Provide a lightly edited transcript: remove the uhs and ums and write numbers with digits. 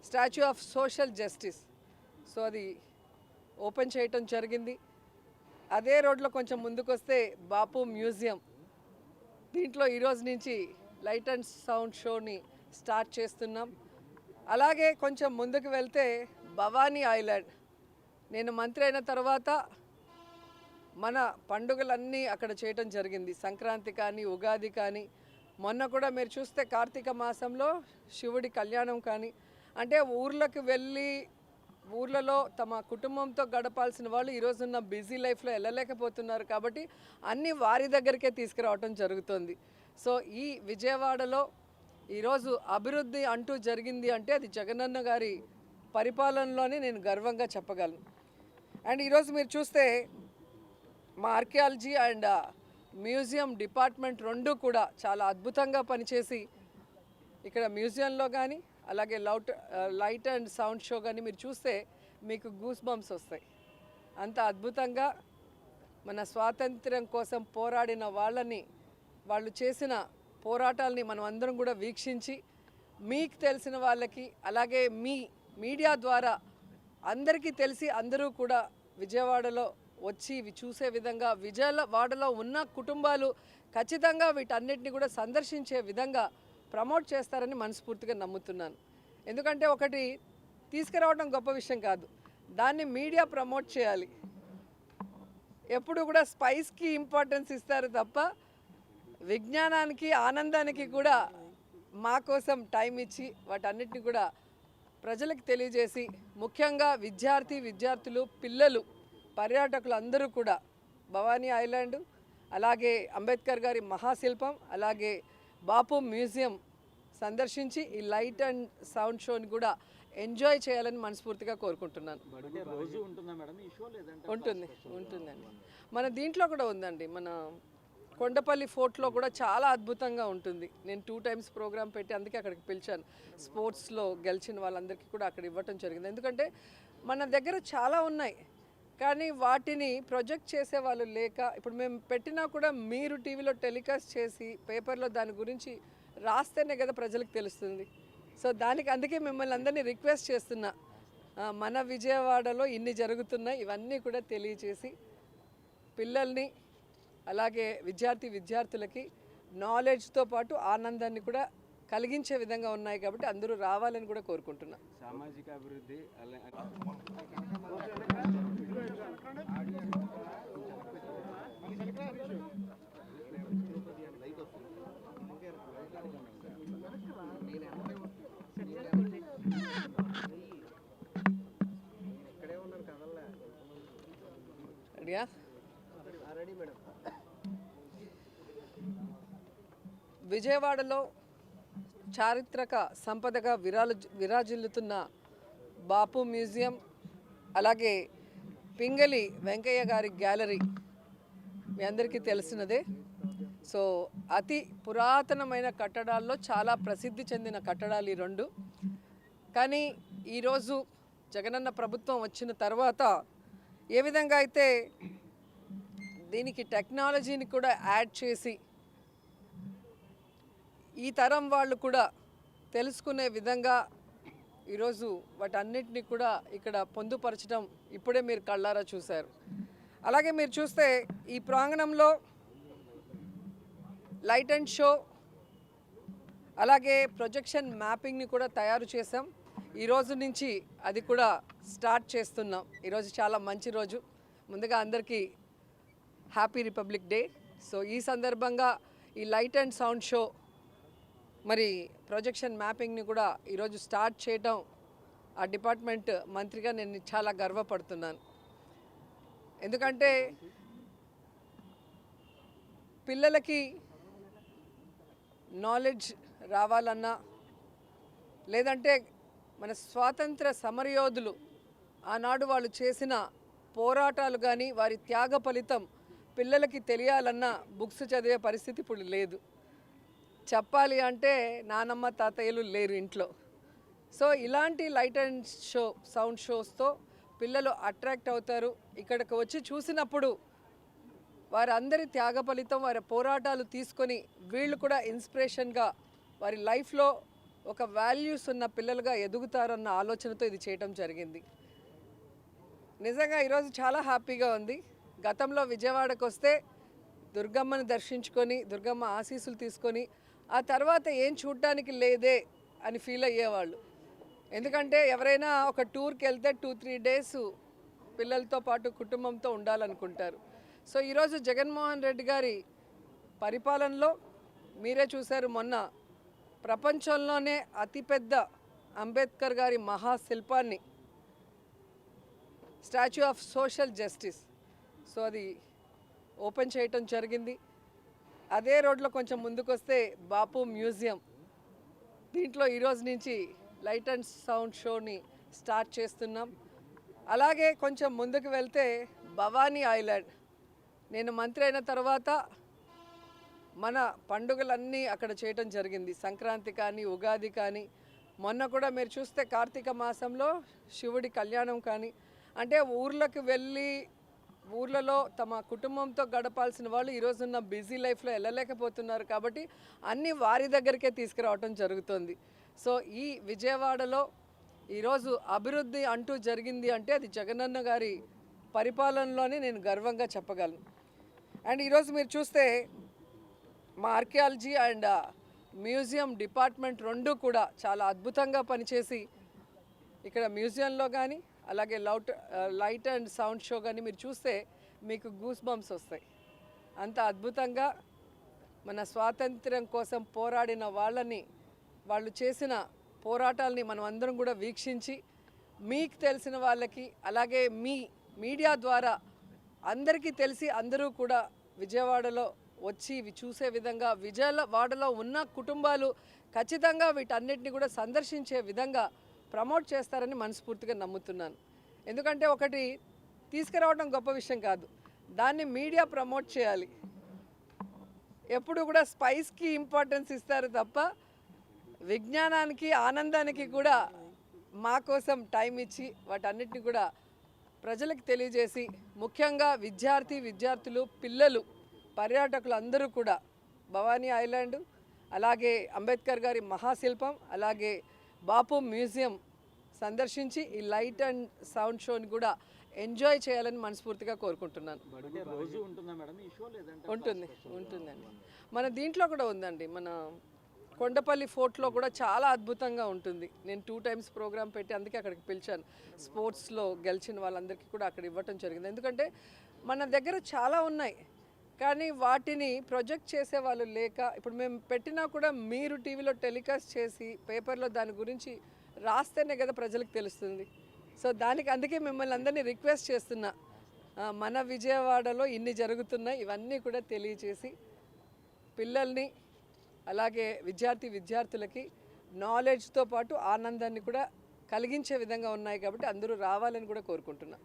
Statue of social justice. So అది open చేయటం జరిగింది. అదే రోడ్లో కొంచెం ముందుకు వస్తే బాపు మ్యూజియం, దీంట్లో ఈరోజు నుంచి లైట్ అండ్ సౌండ్ షోని స్టార్ట్ చేస్తున్నాం. అలాగే కొంచెం ముందుకు వెళ్తే భవానీ ఐలాండ్, నేను మంత్రి అయిన తర్వాత మన పండుగలన్నీ అక్కడ చేయటం జరిగింది. సంక్రాంతి కానీ, ఉగాది కానీ, మొన్న కూడా మీరు చూస్తే కార్తీక మాసంలో శివుడి కళ్యాణం కానీ, అంటే ఊర్లకు వెళ్ళి ఊర్లలో తమ కుటుంబంతో గడపాల్సిన వాళ్ళు ఈరోజున్న బిజీ లైఫ్లో వెళ్ళలేకపోతున్నారు. కాబట్టి అన్నీ వారి దగ్గరికే తీసుకురావటం జరుగుతుంది. సో ఈ విజయవాడలో ఈరోజు అభివృద్ధి అంటూ జరిగింది అంటే అది జగనన్న గారి పరిపాలనలోనే నేను గర్వంగా చెప్పగలను. అండ్ ఈరోజు మీరు చూస్తే మా ఆర్కియాలజీ అండ్ మ్యూజియం డిపార్ట్మెంట్ రెండు కూడా చాలా అద్భుతంగా పనిచేసి ఇక్కడ మ్యూజియంలో కానీ అలాగే లైట్ అండ్ సౌండ్ షో కానీ మీరు చూస్తే మీకు గూస్ బంప్స్ వస్తాయి. అంత అద్భుతంగా మన స్వాతంత్ర్యం కోసం పోరాడిన వాళ్ళు చేసిన పోరాటాలని మనం అందరం కూడా వీక్షించి మీకు తెలిసిన వాళ్ళకి అలాగే మీ మీడియా ద్వారా అందరికీ తెలిసి అందరూ కూడా విజయవాడలో వచ్చి ఇవి చూసే విధంగా, విజయవాడలో ఉన్న కుటుంబాలు ఖచ్చితంగా వీటన్నిటిని కూడా సందర్శించే విధంగా ప్రమోట్ చేస్తారని మనస్ఫూర్తిగా నమ్ముతున్నాను. ఎందుకంటే ఒకటి తీసుకురావడం గొప్ప విషయం కాదు, దాన్ని మీడియా ప్రమోట్ చేయాలి. ఎప్పుడు కూడా స్పైస్కి ఇంపార్టెన్స్ ఇస్తారు తప్ప విజ్ఞానానికి, ఆనందానికి కూడా మా కోసం టైం ఇచ్చి వాటన్నిటిని కూడా ప్రజలకు తెలియజేసి, ముఖ్యంగా విద్యార్థులు, పిల్లలు, పర్యాటకులు అందరూ కూడా భవానీ ఐలాండ్, అలాగే అంబేద్కర్ గారి మహాశిల్పం, అలాగే బాపు మ్యూజియం సందర్శించి ఈ లైట్ అండ్ సౌండ్ షోని కూడా ఎంజాయ్ చేయాలని మనస్ఫూర్తిగా కోరుకుంటున్నాను. ఉంటుందండి. మన దీంట్లో కూడా ఉందండి, మన కొండపల్లి ఫోర్ట్లో కూడా చాలా అద్భుతంగా ఉంటుంది. నేను 2 times ప్రోగ్రామ్ పెట్టి అందుకే అక్కడికి పిలిచాను. స్పోర్ట్స్లో గెలిచిన వాళ్ళందరికీ కూడా అక్కడ ఇవ్వటం జరిగింది. ఎందుకంటే మన దగ్గర చాలా ఉన్నాయి కానీ వాటిని ప్రొజెక్ట్ చేసే వాళ్ళు లేక, ఇప్పుడు మేము పెట్టినా కూడా మీరు టీవీలో టెలికాస్ట్ చేసి పేపర్లో దాని గురించి రాస్తేనే కదా ప్రజలకు తెలుస్తుంది. సో అందుకే మిమ్మల్ని అందరినీ రిక్వెస్ట్ చేస్తున్నా, మన విజయవాడలో ఇన్ని జరుగుతున్నాయి, ఇవన్నీ కూడా తెలియచేసి పిల్లల్ని అలాగే విద్యార్థులకి నాలెడ్జ్తో పాటు ఆనందాన్ని కూడా కలిగించే విధంగా ఉన్నాయి. కాబట్టి అందరూ రావాలని కూడా కోరుకుంటున్నా. సామాజిక అభివృద్ధి విజయవాడలో చారిత్రక సంపదగా విరాజిల్లుతున్న బాపు మ్యూజియం, అలాగే పింగళి వెంకయ్య గారి గ్యాలరీ మీ అందరికీ తెలిసినదే. సో అతి పురాతనమైన కట్టడాల్లో చాలా ప్రసిద్ధి చెందిన కట్టడాలు ఈ రెండు. కానీ ఈరోజు జగనన్న ప్రభుత్వం వచ్చిన తర్వాత ఏ విధంగా అయితే దీనికి టెక్నాలజీని కూడా యాడ్ చేసి ఈ తరం వాళ్ళు కూడా తెలుసుకునే విధంగా ఈరోజు వాటన్నిటిని కూడా ఇక్కడ పొందుపరచడం ఇప్పుడే మీరు కళ్ళారా చూశారు. అలాగే మీరు చూస్తే ఈ ప్రాంగణంలో లైట్ అండ్ షో అలాగే ప్రొజెక్షన్ మ్యాపింగ్ని కూడా తయారు చేసాం. ఈరోజు నుంచి అది కూడా స్టార్ట్ చేస్తున్నాం. ఈరోజు చాలా మంచి రోజు. ముందుగా అందరికీ హ్యాపీ రిపబ్లిక్ డే. సో ఈ సందర్భంగా ఈ లైట్ అండ్ సౌండ్ షో మరి ప్రొజెక్షన్ మ్యాపింగ్ని కూడా ఈరోజు స్టార్ట్ చేయడం ఆ డిపార్ట్మెంట్ మంత్రిగా నేను చాలా గర్వపడుతున్నాను. ఎందుకంటే పిల్లలకి నాలెడ్జ్ రావాలన్నా, లేదంటే మన స్వాతంత్ర సమరయోధులు ఆనాడు వాళ్ళు చేసిన పోరాటాలు కానీ వారి త్యాగ ఫలితం పిల్లలకి తెలియాలన్నా బుక్స్ చదివే పరిస్థితి ఇప్పుడు లేదు. చెప్పాలి అంటే నానమ్మ తాతయ్యలు లేరు ఇంట్లో. సో ఇలాంటి లైట్ అండ్ షో సౌండ్ షోస్తో పిల్లలు అట్రాక్ట్ అవుతారు. ఇక్కడికి వచ్చి చూసినప్పుడు వారందరి త్యాగ ఫలితం, వారి పోరాటాలు తీసుకొని వీళ్ళు కూడా ఇన్స్పిరేషన్గా వారి లైఫ్లో ఒక వాల్యూస్ ఉన్న పిల్లలుగా ఎదుగుతారన్న ఆలోచనతో ఇది చేయటం జరిగింది. నిజంగా ఈరోజు చాలా హ్యాపీగా ఉంది. గతంలో విజయవాడకు వస్తే దుర్గమ్మని దర్శించుకొని దుర్గమ్మ ఆశీస్సులు తీసుకొని ఆ తర్వాత ఏం చూడటానికి లేదే అని ఫీల్ అయ్యేవాళ్ళు. ఎందుకంటే ఎవరైనా ఒక టూర్కి వెళ్తే 2-3 డేస్ పిల్లలతో పాటు కుటుంబంతో ఉండాలనుకుంటారు. సో ఈరోజు జగన్మోహన్ రెడ్డి గారి పరిపాలనలో మీరే చూశారు, మొన్న ప్రపంచంలోనే అతిపెద్ద అంబేద్కర్ గారి మహాశిల్పాన్ని, statue of social justice, so అది ఓపెన్ చేయటం జరిగింది. అదే రోడ్లో కొంచెం ముందుకు వస్తే బాపు మ్యూజియం, దీంట్లో ఈరోజు నుంచి లైట్ అండ్ సౌండ్ షోని స్టార్ట్ చేస్తున్నాం. అలాగే కొంచెం ముందుకు వెళ్తే భవానీ ఐలాండ్, నేను మంత్రి అయిన తర్వాత మన పండుగలన్నీ అక్కడ చేయటం జరిగింది. సంక్రాంతి కానీ ఉగాది కానీ, మొన్న కూడా మీరు చూస్తే కార్తీక మాసంలో శివుడి కళ్యాణం కానీ, అంటే ఊర్లకు వెళ్ళి ఊర్లలో తమ కుటుంబంతో గడపాల్సిన వాళ్ళు ఈరోజున్న బిజీ లైఫ్లో వెళ్ళలేకపోతున్నారు. కాబట్టి అన్నీ వారి దగ్గరికే తీసుకురావటం జరుగుతుంది. సో ఈ విజయవాడలో ఈరోజు అభివృద్ధి అంటూ జరిగింది అంటే అది జగనన్న గారి పరిపాలనలోనే నేను గర్వంగా చెప్పగలను. అండ్ ఈరోజు మీరు చూస్తే మా ఆర్కియాలజీ అండ్ మ్యూజియం డిపార్ట్మెంట్ రెండు కూడా చాలా అద్భుతంగా పనిచేసి ఇక్కడ మ్యూజియంలో కానీ అలాగే లైట్ అండ్ సౌండ్ షో కానీ మీరు చూస్తే మీకు గూస్ బంప్స్ వస్తాయి. అంత అద్భుతంగా మన స్వాతంత్ర్యం కోసం పోరాడిన వాళ్ళు చేసిన పోరాటాలని మనం అందరం కూడా వీక్షించి మీకు తెలిసిన వాళ్ళకి అలాగే మీ మీడియా ద్వారా అందరికీ తెలిసి అందరూ కూడా విజయవాడలో వచ్చి ఇవి చూసే విధంగా, విజయవాడలో ఉన్న కుటుంబాలు ఖచ్చితంగా వీటన్నిటిని కూడా సందర్శించే విధంగా ప్రమోట్ చేస్తారని మనస్ఫూర్తిగా నమ్ముతున్నాను. ఎందుకంటే ఒకటి తీసుకురావడం గొప్ప విషయం కాదు, దాన్ని మీడియా ప్రమోట్ చేయాలి. ఎప్పుడు కూడా స్పైస్కి ఇంపార్టెన్స్ ఇస్తారు తప్ప విజ్ఞానానికి ఆనందానికి కూడా మా కోసం టైం ఇచ్చి వాటన్నిటిని కూడా ప్రజలకు తెలియజేసి, ముఖ్యంగా విద్యార్థులు, పిల్లలు, పర్యాటకులు అందరూ కూడా భవానీ ఐలాండ్, అలాగే అంబేద్కర్ గారి మహాశిల్పం, అలాగే బాపు మ్యూజియం సందర్శించి ఈ లైట్ అండ్ సౌండ్ షోని కూడా ఎంజాయ్ చేయాలని మనస్ఫూర్తిగా కోరుకుంటున్నాను. ఉంటుందండి. మన దీంట్లో కూడా ఉందండి, మన కొండపల్లి ఫోర్ట్లో కూడా చాలా అద్భుతంగా ఉంటుంది. నేను 2 times ప్రోగ్రామ్ పెట్టి అందుకే అక్కడికి పిలిచాను. స్పోర్ట్స్లో గెలిచిన వాళ్ళందరికీ కూడా అక్కడ ఇవ్వటం జరిగింది. ఎందుకంటే మన దగ్గర చాలా ఉన్నాయి కానీ వాటిని ప్రొజెక్ట్ చేసే వాళ్ళు లేక, ఇప్పుడు మేము పెట్టినా కూడా మీరు టీవీలో టెలికాస్ట్ చేసి పేపర్లో దాని గురించి రాస్తేనే కదా ప్రజలకు తెలుస్తుంది. సో అందుకే మిమ్మల్ని అందరినీ రిక్వెస్ట్ చేస్తున్నా, మన విజయవాడలో ఇన్ని జరుగుతున్నాయి, ఇవన్నీ కూడా తెలియజేసి పిల్లల్ని అలాగే విద్యార్థులకి నాలెడ్జ్తో పాటు ఆనందాన్ని కూడా కలిగించే విధంగా ఉన్నాయి. కాబట్టి అందరూ రావాలని కూడా కోరుకుంటున్నా.